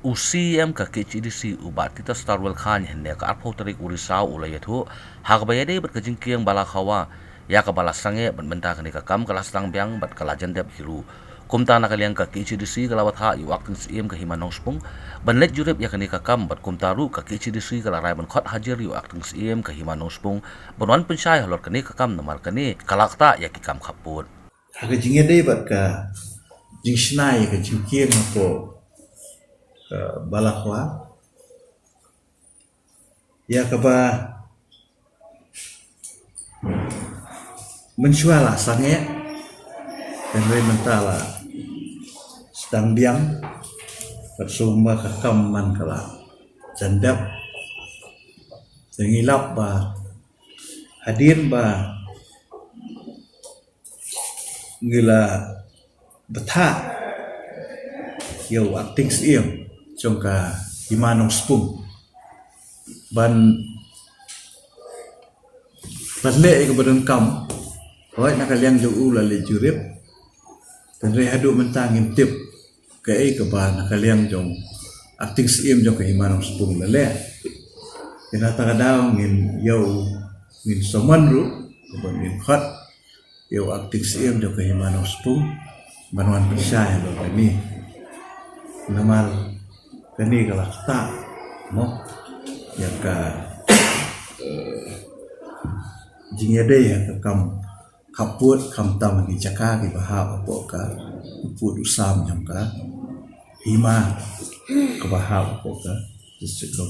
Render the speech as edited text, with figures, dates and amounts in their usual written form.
UCM ka KCDC ubat kita Starwell Khan henne ka arpho tarik Urisa ulayathu hagbaya dei bat kajing kiang bala khawa ya ka bala sange ban benta kani ka kam kala stang byang bat kala jandep hiru kumta na kaliang ka KCDC kalawat ha yu akting CM ka himanong spung ban let jurep ya kani ka kam bat kumtaru ka KCDC kala rai ban khot hajar yu akting CM ka himanong spung banwan pensyai halor kani ka kam namar kani kalakta ya ki kam khaput haga jinge dei bat ka jing snai ka jing kiang ko balakwa ya kaba mensuala sange dan mentala sedang diam bersumba kekaman kala jandap tengilap ba hadir ba ngila betah yo acting siem jongka himanong spung ban le ke badan kam oi nakaliang jo ula le jurip dan re hadu mentangin tip ke ba nakaliang jong acting siem jong ke himanong spung le kena takadaw ngin yo ngin somanru ban ngin khat yo acting siem jong ke himanong spung banwan persaya lo ni namar kani kalakta mo ya ka jingede ya ka kam kaput kam tam ni jaka ki baha opo ka put usam jam ka hima ka baha opo ka just to